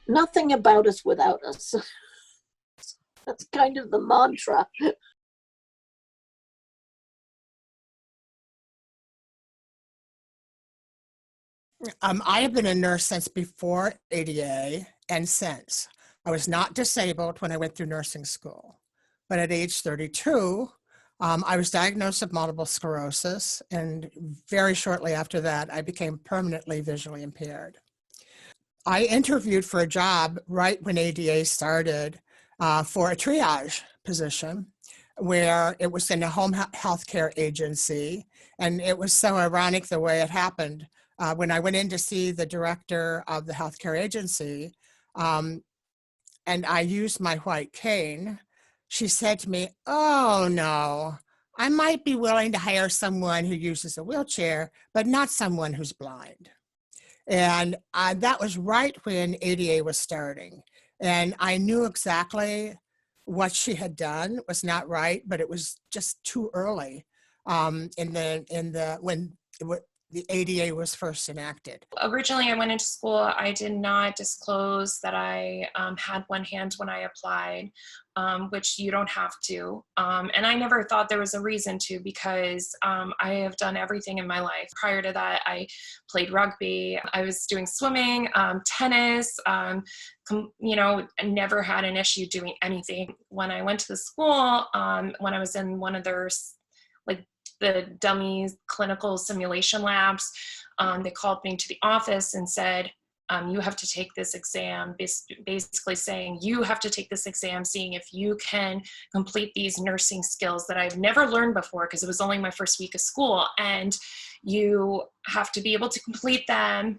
nothing about us without us. That's kind of the mantra. I have been a nurse since before ADA and since. I was not disabled when I went through nursing school, but at age 32, I was diagnosed with multiple sclerosis, and very shortly after that, I became permanently visually impaired. I interviewed for a job right when ADA started for a triage position where it was in a home health care agency. And it was so ironic the way it happened. When I went in to see the director of the healthcare agency, um, and I used my white cane, she said to me, "Oh no, I might be willing to hire someone who uses a wheelchair, but not someone who's blind." And that was right when ADA was starting. And I knew exactly what she had done was not right, but it was just too early when the ADA was first enacted. Originally, I went into school. I did not disclose that I had one hand when I applied, which you don't have to. And I never thought there was a reason to, because I have done everything in my life. Prior to that, I played rugby. I was doing swimming, tennis, I never had an issue doing anything. When I went to the school, when I was in one of their the dummy clinical simulation labs, they called me to the office and said, you have to take this exam, basically saying you have to take this exam, seeing if you can complete these nursing skills that I've never learned before, because it was only my first week of school. And you have to be able to complete them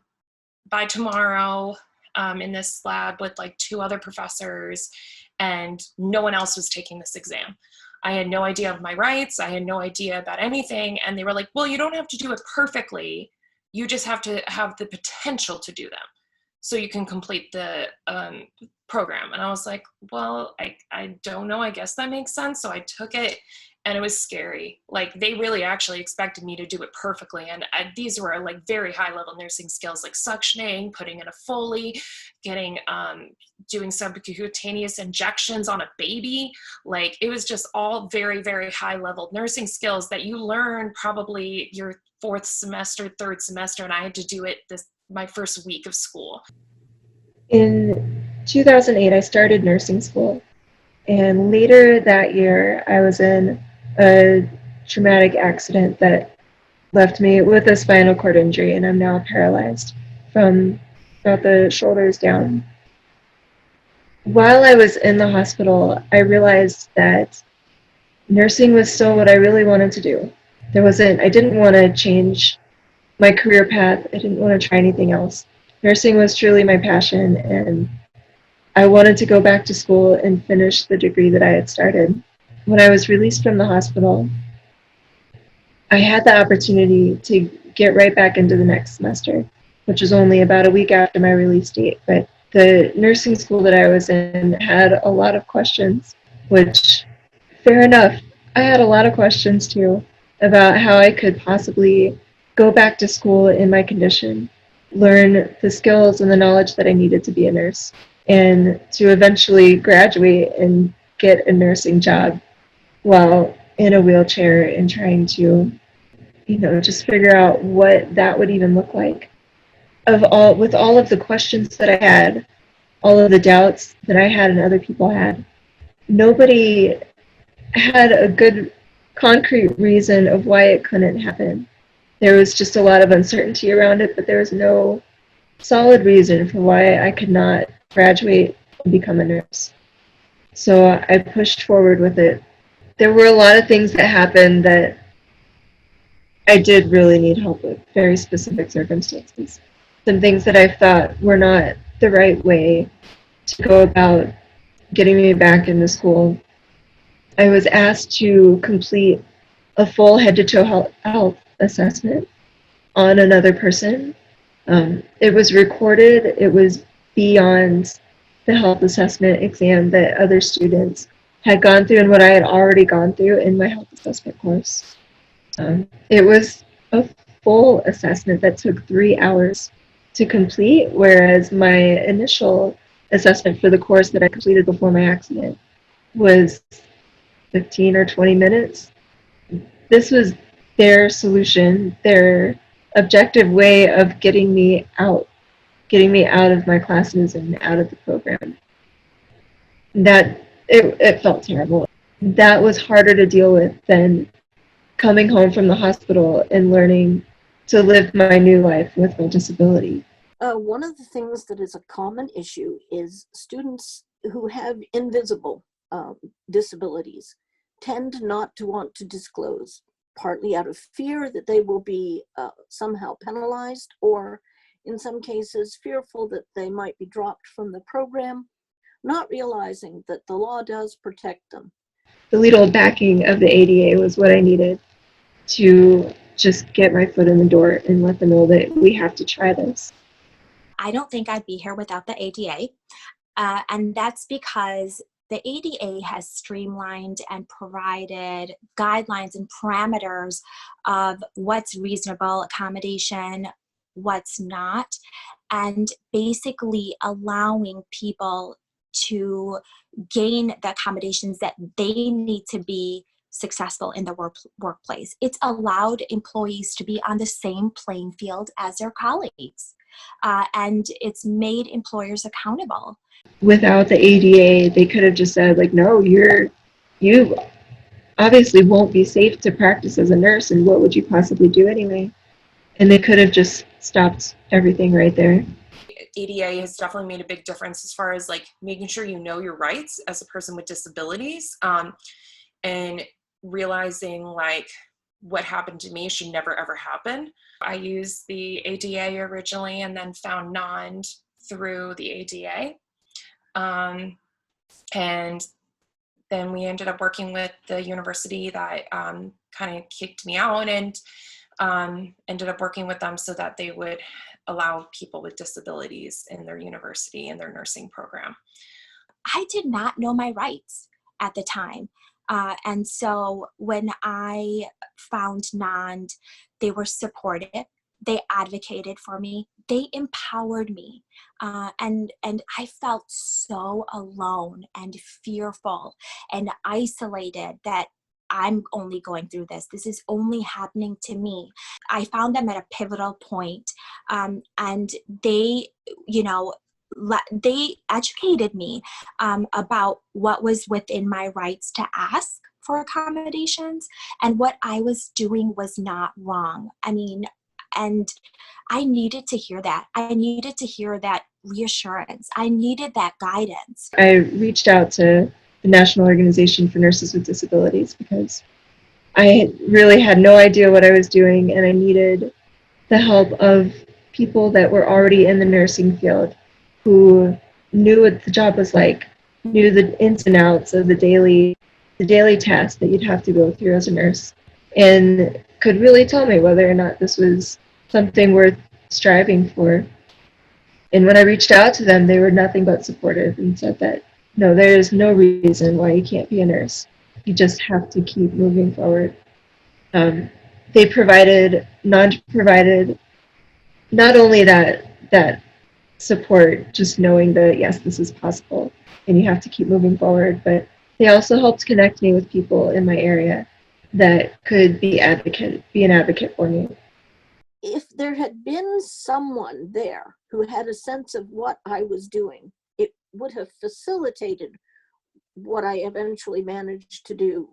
by tomorrow in this lab with like 2 other professors, and no one else was taking this exam. I had no idea of my rights. I had no idea about anything. And they were like, well, you don't have to do it perfectly. You just have to have the potential to do them so you can complete the program. And I was like, well, I don't know. I guess that makes sense. So I took it, and it was scary. Like, they really actually expected me to do it perfectly. And these were like very high level nursing skills, like suctioning, putting in a Foley, doing subcutaneous injections on a baby. Like, it was just all very, very high level nursing skills that you learn probably your 4th semester, 3rd semester. And I had to do it my first week of school. In 2008, I started nursing school. And later that year, I was in a traumatic accident that left me with a spinal cord injury, and I'm now paralyzed from about the shoulders down. While I was in the hospital, I realized that nursing was still what I really wanted to do. I didn't want to change my career path. I didn't want to try anything else. Nursing was truly my passion, and I wanted to go back to school and finish the degree that I had started. When I was released from the hospital, I had the opportunity to get right back into the next semester, which was only about a week after my release date. But the nursing school that I was in had a lot of questions, which, fair enough, I had a lot of questions too about how I could possibly go back to school in my condition, learn the skills and the knowledge that I needed to be a nurse, and to eventually graduate and get a nursing job while in a wheelchair and trying to, just figure out what that would even look like. With all of the questions that I had, all of the doubts that I had and other people had, nobody had a good concrete reason of why it couldn't happen. There was just a lot of uncertainty around it, but there was no solid reason for why I could not graduate and become a nurse. So I pushed forward with it. There were a lot of things that happened that I did really need help with, very specific circumstances. Some things that I thought were not the right way to go about getting me back into school. I was asked to complete a full head-to-toe health assessment on another person. It was recorded. It was beyond the health assessment exam that other students had gone through and what I had already gone through in my health assessment course. It was a full assessment that took 3 hours to complete, whereas my initial assessment for the course that I completed before my accident was 15 or 20 minutes. This was their solution, their objective way of getting me out of my classes and out of the program. That it felt terrible. That was harder to deal with than coming home from the hospital and learning to live my new life with my disability. One of the things that is a common issue is students who have invisible disabilities tend not to want to disclose, partly out of fear that they will be somehow penalized, or in some cases fearful that they might be dropped from the program, not realizing that the law does protect them. The legal backing of the ADA was what I needed to just get my foot in the door and let them know that we have to try this. I don't think I'd be here without the ADA. And that's because the ADA has streamlined and provided guidelines and parameters of what's reasonable accommodation, what's not, and basically allowing people to gain the accommodations that they need to be successful in the workplace. It's allowed employees to be on the same playing field as their colleagues. And it's made employers accountable. Without the ADA, they could have just said, like, no, you obviously won't be safe to practice as a nurse, and what would you possibly do anyway? And they could have just stopped everything right there. ADA has definitely made a big difference as far as like making sure you know your rights as a person with disabilities, and realizing like what happened to me should never ever happen. I used the ADA originally and then found NOND through the ADA. And then we ended up working with the university that kind of kicked me out, and ended up working with them so that they would allow people with disabilities in their university and their nursing program. I did not know my rights at the time. And so when I found NOND, they were supportive. They advocated for me. They empowered me. And I felt so alone and fearful and isolated that I'm only going through this. This is only happening to me. I found them at a pivotal point, and they, they educated me about what was within my rights to ask for accommodations, and what I was doing was not wrong. And I needed to hear that. I needed to hear that reassurance. I needed that guidance. I reached out to the National Organization for Nurses with Disabilities because I really had no idea what I was doing, and I needed the help of people that were already in the nursing field who knew what the job was like, knew the ins and outs of the daily tasks that you'd have to go through as a nurse, and could really tell me whether or not this was something worth striving for. And when I reached out to them, they were nothing but supportive and said that, no, there is no reason why you can't be a nurse. You just have to keep moving forward. NOND provided not only that support, just knowing that, yes, this is possible and you have to keep moving forward, but they also helped connect me with people in my area that could be an advocate for me. If there had been someone there who had a sense of what I was doing, it would have facilitated what I eventually managed to do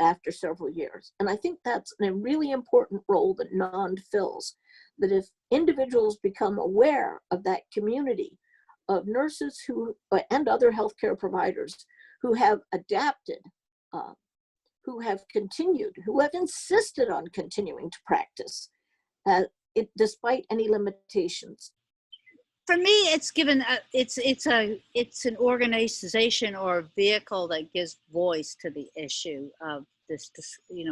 after several years. And I think that's a really important role that NOND fills, that if individuals become aware of that community of nurses who and other healthcare providers who have adapted, who have continued, who have insisted on continuing to practice, despite any limitations. For me, it's given it's an organization or a vehicle that gives voice to the issue of this,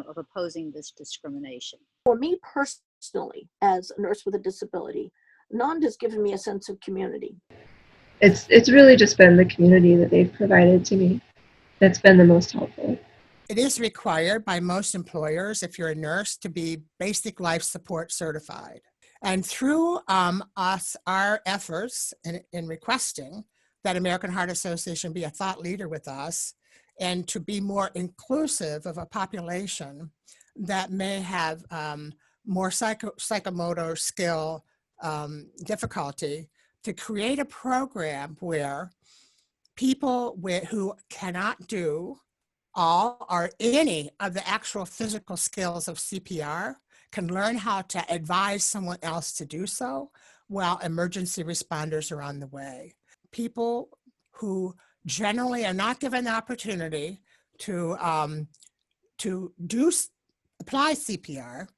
of opposing this discrimination. For me personally, as a nurse with a disability, NOND has given me a sense of community. It's really just been the community that they've provided to me that's been the most helpful. It is required by most employers, if you're a nurse, to be basic life support certified. And through our efforts in requesting that American Heart Association be a thought leader with us and to be more inclusive of a population that may have more psychomotor skill difficulty, to create a program where people who cannot do all or any of the actual physical skills of CPR can learn how to advise someone else to do so while emergency responders are on the way. People who generally are not given the opportunity to apply CPR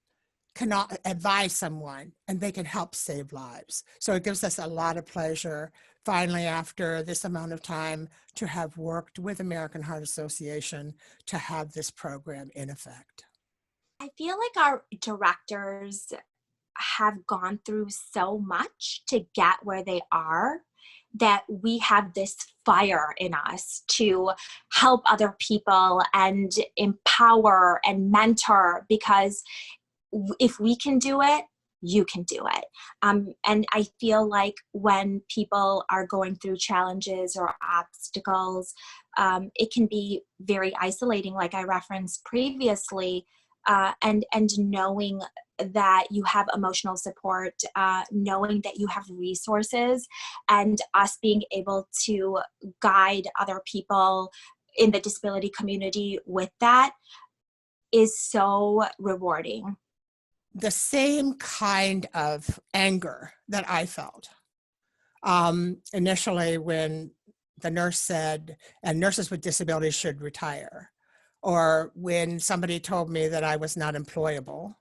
cannot advise someone, and they can help save lives. So it gives us a lot of pleasure, finally, after this amount of time, to have worked with American Heart Association to have this program in effect. I feel like our directors have gone through so much to get where they are that we have this fire in us to help other people and empower and mentor, because if we can do it, you can do it. And I feel like when people are going through challenges or obstacles, it can be very isolating, like I referenced previously, and knowing that you have emotional support, knowing that you have resources, and us being able to guide other people in the disability community with that is so rewarding. The same kind of anger that I felt initially when the nurse said, and nurses with disabilities should retire, or when somebody told me that I was not employable,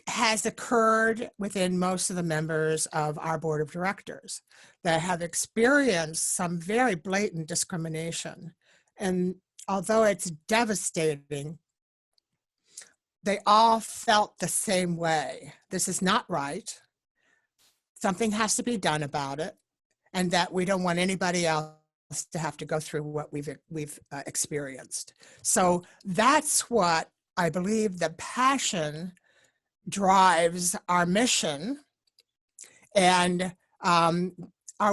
has occurred within most of the members of our board of directors that have experienced some very blatant discrimination. And although it's devastating, they all felt the same way. This is not right. Something has to be done about it, and that we don't want anybody else to have to go through what we've experienced. So that's what I believe the passion drives our mission. And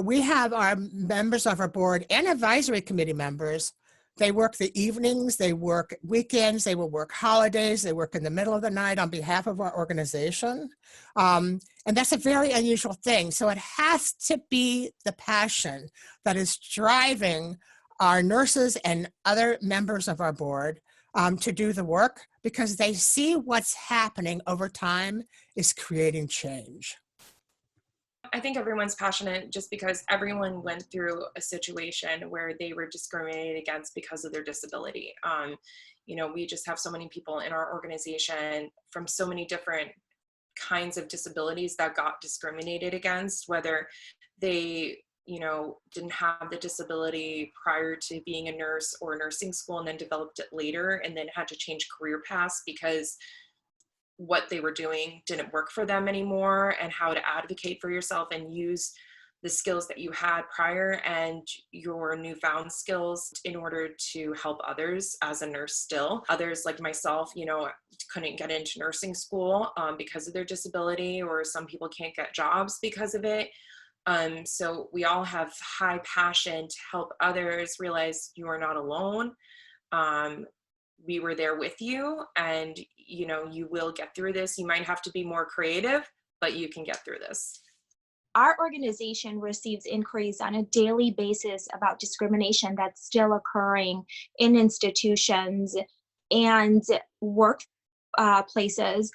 we have our members of our board and advisory committee members. They work the evenings, they work weekends, they will work holidays, they work in the middle of the night on behalf of our organization. And that's a very unusual thing. So it has to be the passion that is driving our nurses and other members of our board to do the work, because they see what's happening over time is creating change. I think everyone's passionate just because everyone went through a situation where they were discriminated against because of their disability. We just have so many people in our organization from so many different kinds of disabilities that got discriminated against, whether they didn't have the disability prior to being a nurse or nursing school and then developed it later and then had to change career paths because what they were doing didn't work for them anymore, and how to advocate for yourself and use the skills that you had prior and your newfound skills in order to help others as a nurse still. Others like myself, couldn't get into nursing school because of their disability, or some people can't get jobs because of it. So we all have high passion to help others realize you are not alone. We were there with you, and you will get through this. You might have to be more creative, but you can get through this. Our organization receives inquiries on a daily basis about discrimination that's still occurring in institutions and workplaces.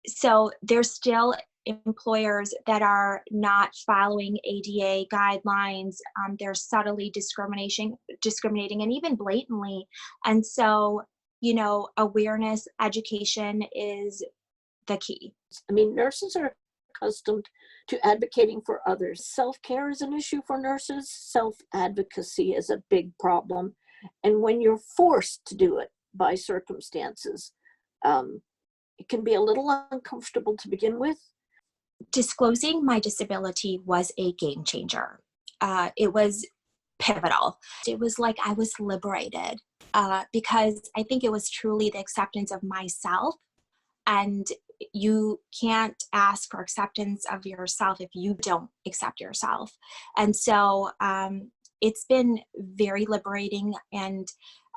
So there's still employers that are not following ADA guidelines. They're subtly discriminating and even blatantly. And so, awareness, education is the key. I mean, nurses are accustomed to advocating for others. Self-care is an issue for nurses. Self-advocacy is a big problem. And when you're forced to do it by circumstances, it can be a little uncomfortable to begin with. Disclosing my disability was a game changer. It was pivotal. It was like I was liberated because I think it was truly the acceptance of myself And you can't ask for acceptance of yourself if you don't accept yourself. And so it's been very liberating, and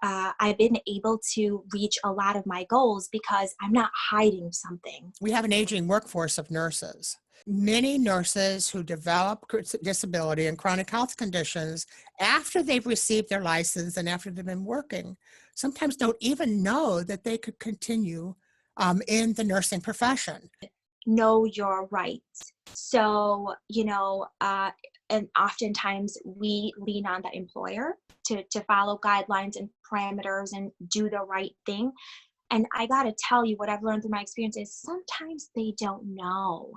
I've been able to reach a lot of my goals because I'm not hiding something. We have an aging workforce of nurses. Many nurses who develop disability and chronic health conditions after they've received their license and after they've been working sometimes don't even know that they could continue in the nursing profession. Know your rights. So, and oftentimes we lean on the employer to follow guidelines and parameters and do the right thing. And I got to tell you, what I've learned through my experience is sometimes they don't know.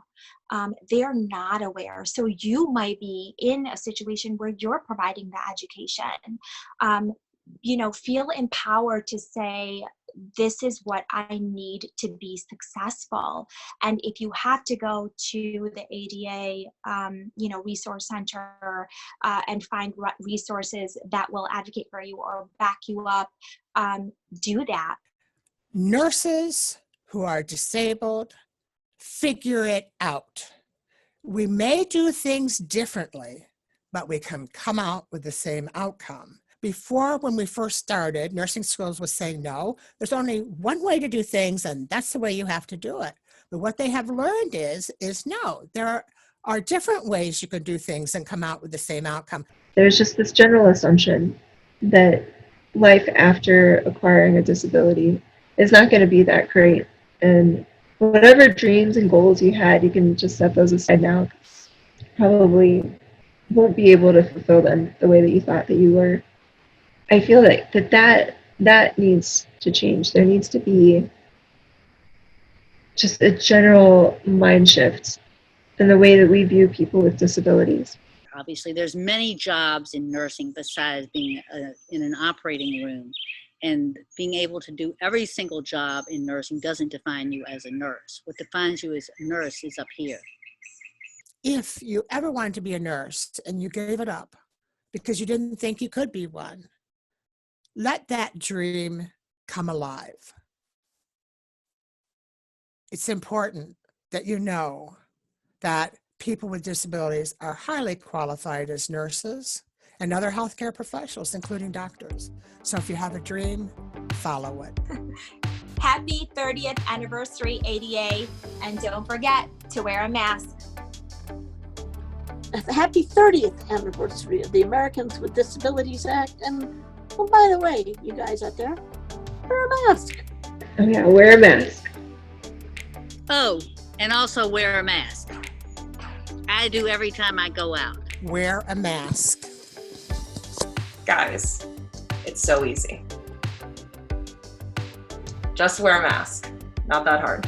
They're not aware. So you might be in a situation where you're providing the education. Feel empowered to say, this is what I need to be successful. And if you have to go to the ADA, resource center and find resources that will advocate for you or back you up, do that. Nurses who are disabled figure it out. We may do things differently, but we can come out with the same outcome. Before, when we first started, nursing schools was saying, no, there's only one way to do things, and that's the way you have to do it. But what they have learned is no, there are different ways you can do things and come out with the same outcome. There's just this general assumption that life after acquiring a disability is not going to be that great. And whatever dreams and goals you had, you can just set those aside now. Probably won't be able to fulfill them the way that you thought that you were. I feel like that needs to change. There needs to be just a general mind shift in the way that we view people with disabilities. Obviously, there's many jobs in nursing besides being in an operating room. And being able to do every single job in nursing doesn't define you as a nurse. What defines you as a nurse is up here. If you ever wanted to be a nurse and you gave it up because you didn't think you could be one, let that dream come alive. It's important that you know that people with disabilities are highly qualified as nurses and other healthcare professionals, including doctors. So if you have a dream, follow it. Happy 30th anniversary, ADA, and don't forget to wear a mask. Happy 30th anniversary of the Americans with Disabilities Act. And, oh, by the way, you guys out there, wear a mask. Oh yeah, wear a mask. Oh, and also wear a mask. I do every time I go out. Wear a mask. Guys, it's so easy. Just wear a mask. Not that hard.